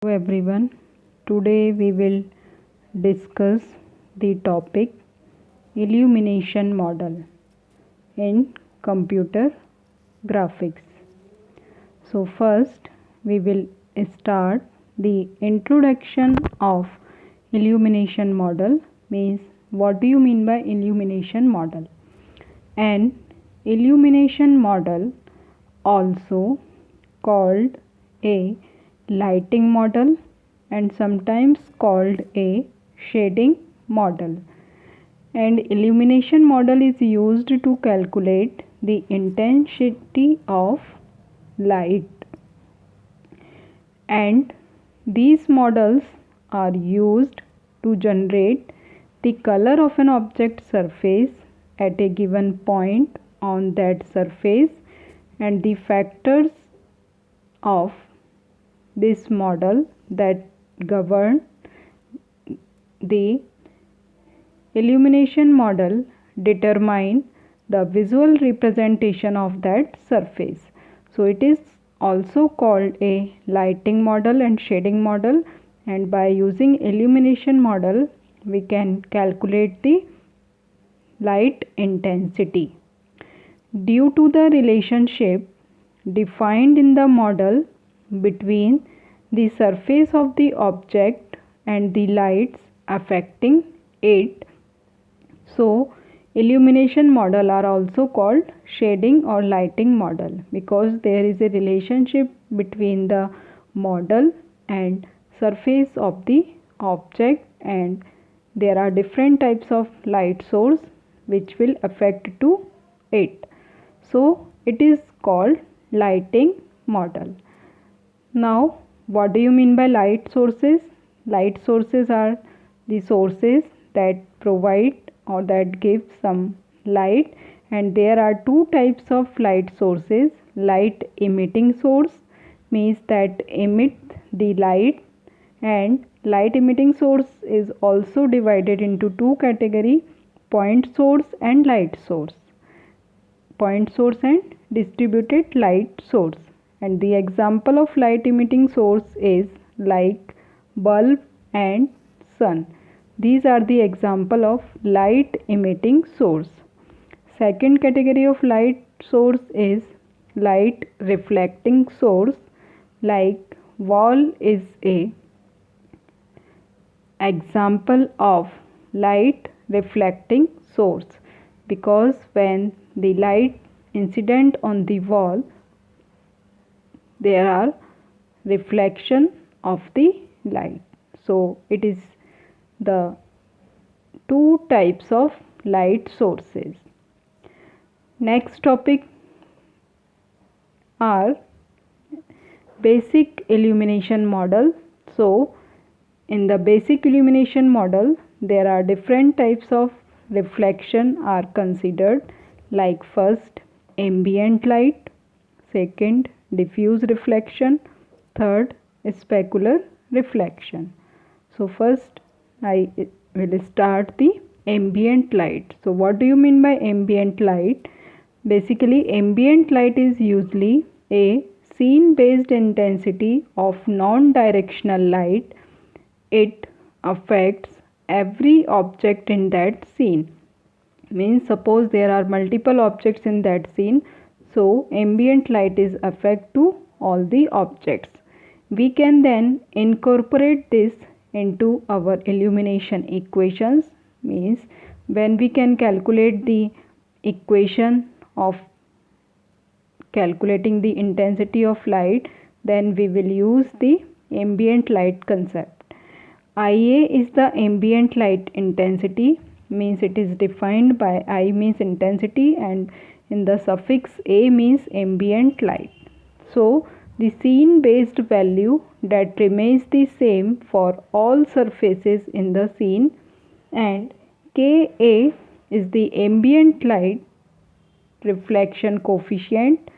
Hello everyone. Today we will discuss the topic illumination model in computer graphics. So first we will start the introduction of illumination model. Means what do you mean by illumination model? An illumination model, also called a lighting model and sometimes called a shading model. And illumination model is used to calculate the intensity of light, and these models are used to generate the color of an object surface at a given point on that surface, and the factors of this model that govern the illumination model determine the visual representation of that surface. So it is also called a lighting model and shading model, and by using illumination model we can calculate the light intensity. Due to the relationship defined in the model between the surface of the object and the lights affecting it, so illumination model are also called shading or lighting model, because there is a relationship between the model and surface of the object, and there are different types of light source which will affect to it. So it is called lighting model. Now what do you mean by light sources? Light sources are the sources that provide or that give some light, and there are two types of light sources. Light emitting source means that emit the light, and light emitting source is also divided into two categories: point source and light source. Point source and distributed light source. And the example of light emitting source is like bulb and sun. These are the example of light emitting source. Second category of light source is light reflecting source. Like wall is a example of light reflecting source, because when the light incident on the wall, there are reflection of the light. So it is the two types of light sources. Next topic are basic illumination model. So in the basic illumination model there are different types of reflection are considered, like first ambient light, second diffuse reflection, third specular reflection. So first I will start the ambient light. So what do you mean by ambient light? Basically ambient light is usually a scene based intensity of non-directional light. It affects every object in that scene. Means suppose there are multiple objects in that scene, so ambient light is affect to all the objects. We can then incorporate this into our illumination equations. Means when we can calculate the equation of calculating the intensity of light, then we will use the ambient light concept. IA is the ambient light intensity, means it is defined by I means intensity and in the suffix A means ambient light. So the scene based value that remains the same for all surfaces in the scene, and Ka is the ambient light reflection coefficient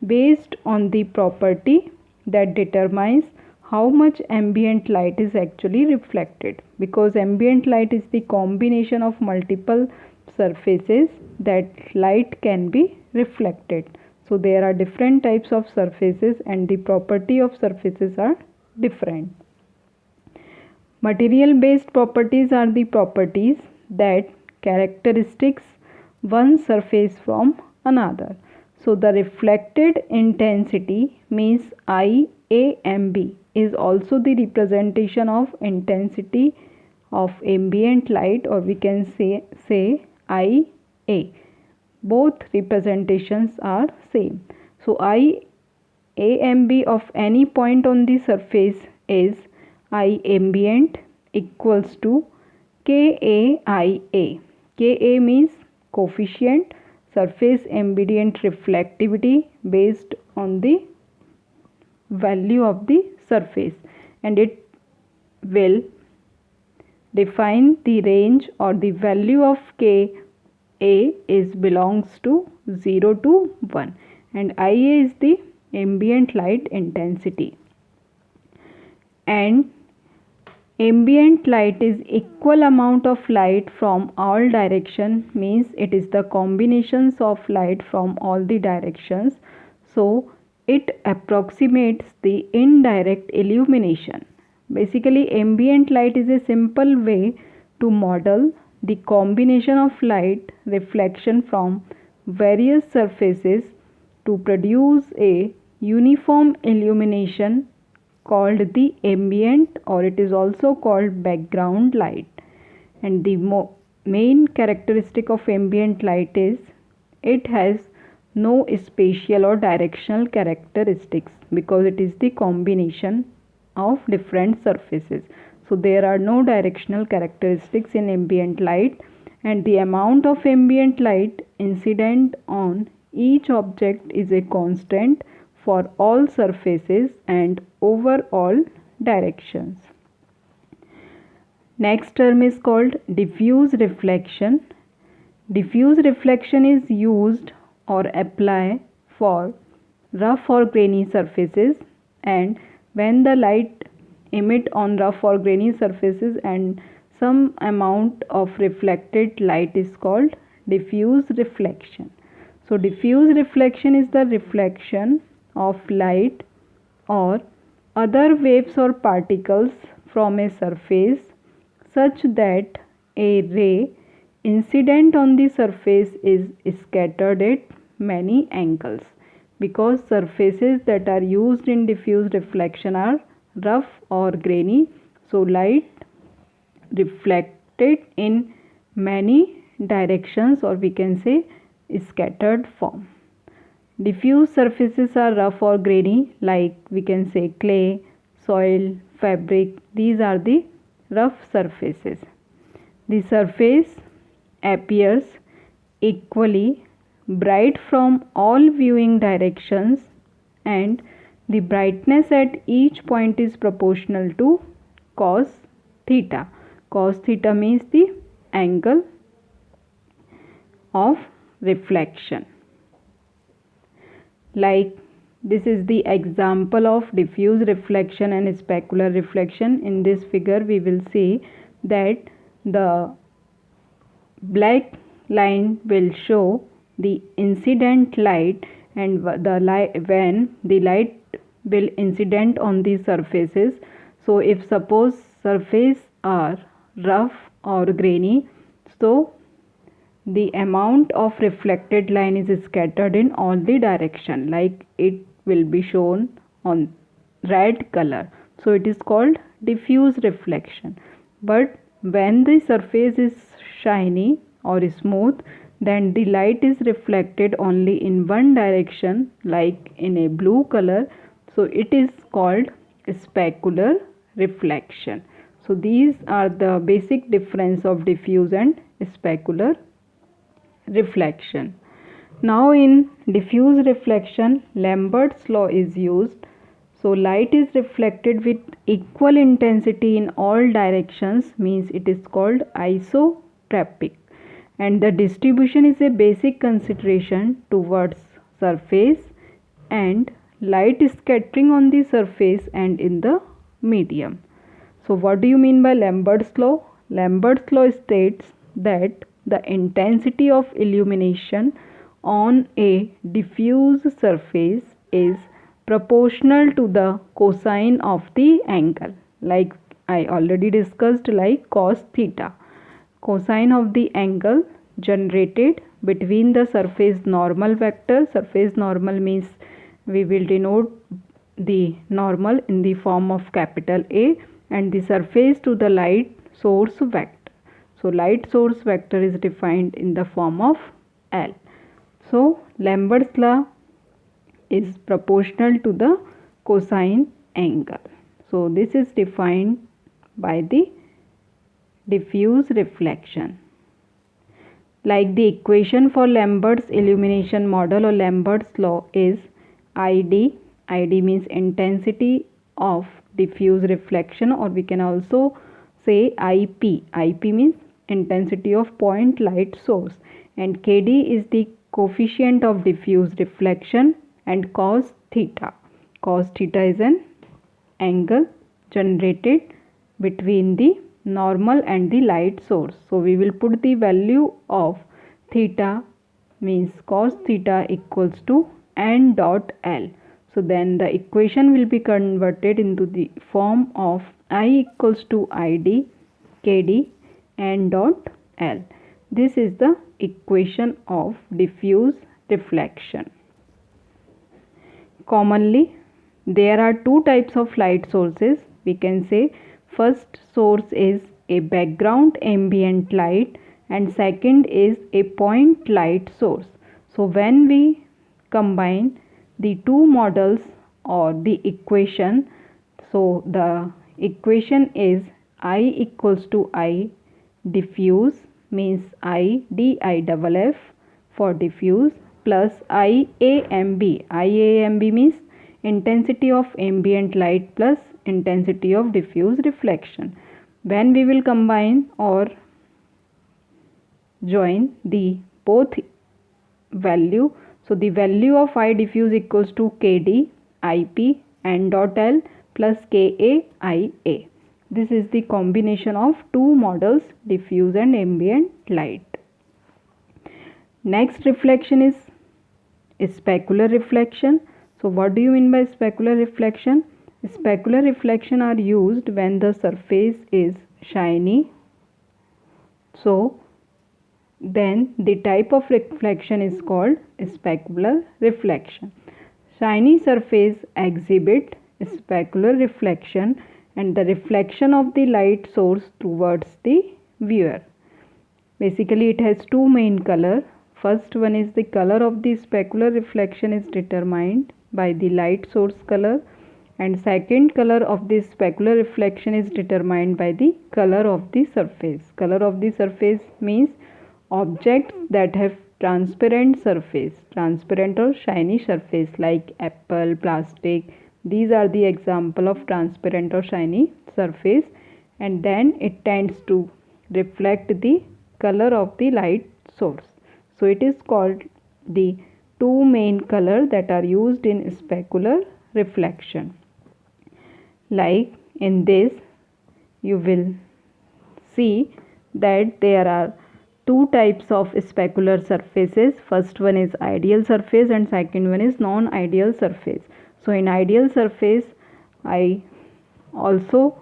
based on the property that determines how much ambient light is actually reflected, because ambient light is the combination of multiple surfaces that light can be reflected. So there are different types of surfaces and the property of surfaces are different. Material based properties are the properties that characteristics one surface from another. So the reflected intensity means IAMB is also the representation of intensity of ambient light, or we can say IA. Both representations are same. So IAMB of any point on the surface is I ambient equals to KAIA. KA means coefficient surface ambient reflectivity based on the value of the surface, and it will define the range or the value of Ka is belongs to 0 to 1, and Ia is the ambient light intensity. And ambient light is equal amount of light from all direction, means it is the combinations of light from all the directions. So it approximates the indirect illumination. Basically, ambient light is a simple way to model the combination of light reflection from various surfaces to produce a uniform illumination called the ambient, or it is also called background light. And the main characteristic of ambient light is it has no spatial or directional characteristics, because it is the combination of different surfaces. So there are no directional characteristics in ambient light, and the amount of ambient light incident on each object is a constant for all surfaces and over all directions. Next term is called diffuse reflection. Diffuse reflection is used or applied for rough or grainy surfaces, and when the light emit on rough or grainy surfaces and some amount of reflected light is called diffuse reflection. So diffuse reflection is the reflection of light or other waves or particles from a surface such that a ray incident on the surface is scattered at many angles, because surfaces that are used in diffuse reflection are rough or grainy, so light reflected in many directions, or we can say scattered form. Diffuse surfaces are rough or grainy, like we can say clay, soil, fabric. These are the rough surfaces. The surface appears equally bright from all viewing directions, and the brightness at each point is proportional to cos theta. Cos theta means the angle of reflection. Like this is the example of diffuse reflection and specular reflection. In this figure we will see that the black line will show the incident light, and the light, when the light will incident on the surfaces. So if suppose surface are rough or grainy, so the amount of reflected line is scattered in all the direction, like it will be shown on red color. So it is called diffuse reflection. But when the surface is shiny or smooth, then the light is reflected only in one direction, like in a blue color. So it is called specular reflection. So these are the basic difference of diffuse and specular reflection. Now in diffuse reflection, Lambert's law is used. So light is reflected with equal intensity in all directions, means it is called isotropic, and the distribution is a basic consideration towards surface and light scattering on the surface and in the medium. So what do you mean by Lambert's law? Lambert's law states that the intensity of illumination on a diffuse surface is proportional to the cosine of the angle. Like I already discussed, like cos theta. Cosine of the angle generated between the surface normal vector. Surface normal means we will denote the normal in the form of capital A, and the surface to the light source vector. So light source vector is defined in the form of L. So Lambert's law is proportional to the cosine angle. So this is defined by the diffuse reflection. Like the equation for Lambert's illumination model or Lambert's law is ID. ID means intensity of diffuse reflection, or we can also say IP. IP means intensity of point light source, and KD is the coefficient of diffuse reflection, and cos theta. Cos theta is an angle generated between the normal and the light source. So we will put the value of theta, means cos theta equals to n dot L. So then the equation will be converted into the form of I equals to ID KD n dot L. This is the equation of diffuse reflection. Commonly there are two types of light sources. We can say first source is a background ambient light, and second is a point light source. So when we combine the two models or the equation, so the equation is I equals to I diffuse, means I DIFF for diffuse, plus IAMB. IAMB means intensity of ambient light plus intensity of diffuse reflection. When we will combine or join the both value, so the value of I diffuse equals to KD IP n dot L plus KA IA. This is the combination of two models, diffuse and ambient light. Next reflection is specular reflection. So what do you mean by specular reflection? Specular reflection are used when the surface is shiny. So then the type of reflection is called specular reflection. Shiny surface exhibit specular reflection and the reflection of the light source towards the viewer. Basically it has two main color. First one is the color of the specular reflection is determined by the light source color, and second color of this specular reflection is determined by the color of the surface. Color of the surface means objects that have transparent surface, transparent or shiny surface, like apple, plastic. These are the example of transparent or shiny surface, and then it tends to reflect the color of the light source. So it is called the two main color that are used in specular reflection. Like in this you will see that there are two types of specular surfaces. First one is ideal surface and second one is non-ideal surface. So in ideal surface I also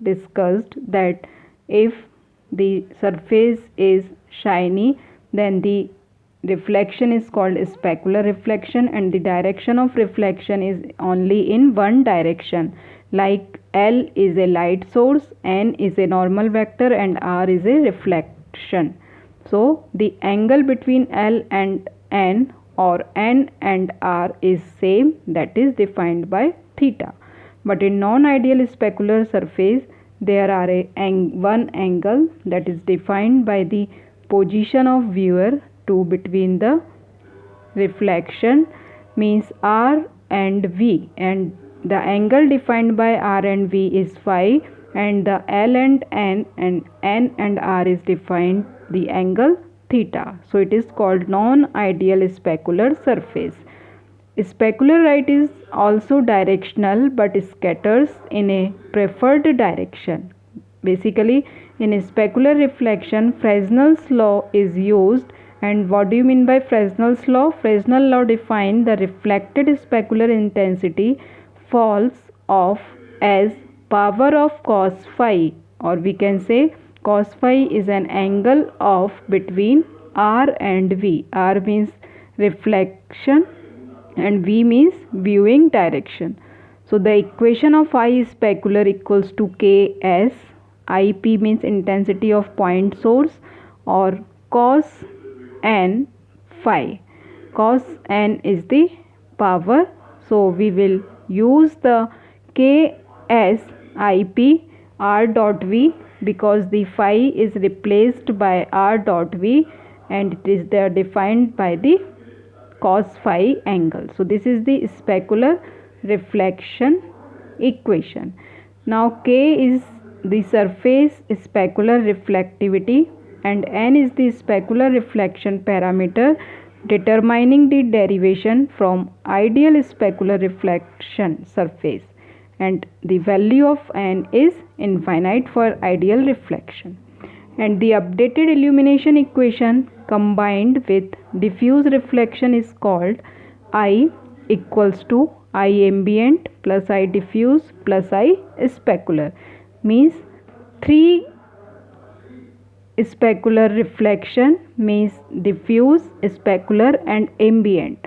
discussed that if the surface is shiny, then the reflection is called specular reflection, and the direction of reflection is only in one direction. Like L is a light source, N is a normal vector, and R is a reflection. So the angle between L and N or N and R is same, that is defined by theta. But in non-ideal specular surface there are one angle that is defined by the position of viewer to between the reflection, means R and V, and the angle defined by R and V is phi, and the L and N and R is defined the angle theta. So it is called non-ideal specular surface. Specular light is also directional but scatters in a preferred direction. Basically in specular reflection Fresnel's law is used. And what do you mean by Fresnel's law? Fresnel law defines the reflected specular intensity falls off as power of cos phi, or we can say cos phi is an angle of between R and V. R means reflection and V means viewing direction. So the equation of I specular equals to Ks. IP means intensity of point source, or cos n phi. Cos n is the power, so we will use the Ks IP R dot V, because the phi is replaced by R dot V and it is there defined by the cos phi angle. So this is the specular reflection equation. Now K is the surface specular reflectivity and N is the specular reflection parameter determining the derivation from ideal specular reflection surface, and the value of N is infinite for ideal reflection. And the updated illumination equation combined with diffuse reflection is called I equals to I ambient plus I diffuse plus I specular, means 3 specular reflection means diffuse, specular and ambient.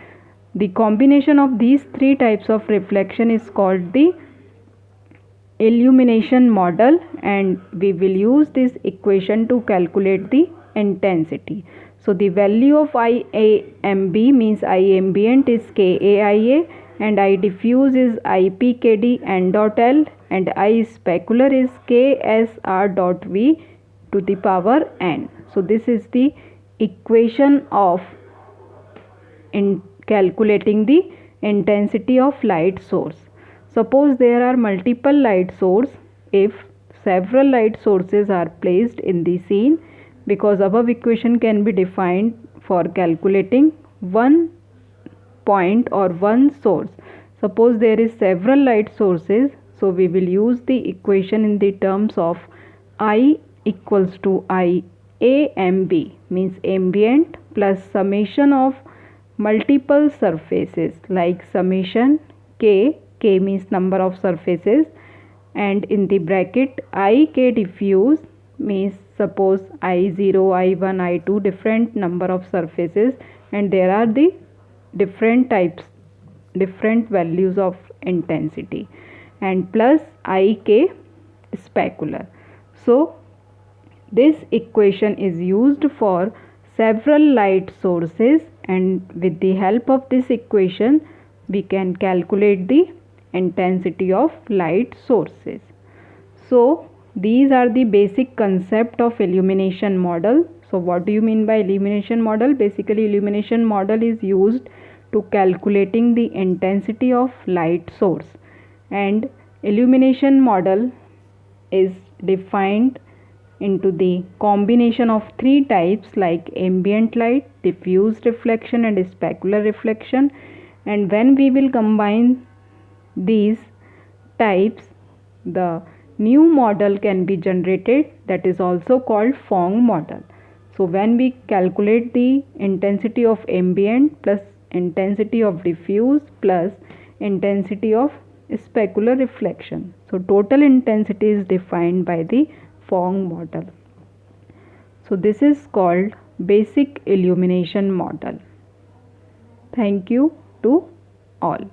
The combination of these 3 types of reflection is called the illumination model, and we will use this equation to calculate the intensity. So the value of IAMB means I ambient is KAIA and I diffuse is IPKD N dot L and I specular is KSR dot V to the power N. So this is the equation of calculating the intensity of light source. Suppose there are multiple light sources. If several light sources are placed in the scene, because above equation can be defined for calculating one point or one source. Suppose there is several light sources, so we will use the equation in the terms of I equals to I AMB, means ambient plus summation of multiple surfaces, like summation K means number of surfaces, and in the bracket IK diffuse means suppose I0, I1, I2 different number of surfaces, and there are the different types, different values of intensity, and plus IK specular. So this equation is used for several light sources, and with the help of this equation we can calculate the intensity of light sources. So these are the basic concept of illumination model. So what do you mean by illumination model? Basically illumination model is used to calculating the intensity of light source, and illumination model is defined into the combination of 3 types like ambient light, diffuse reflection and specular reflection, and when we will combine these types, the new model can be generated, that is also called Phong model. So when we calculate the intensity of ambient plus intensity of diffuse plus intensity of specular reflection, so total intensity is defined by the Phong model. So this is called basic illumination model. Thank you to all.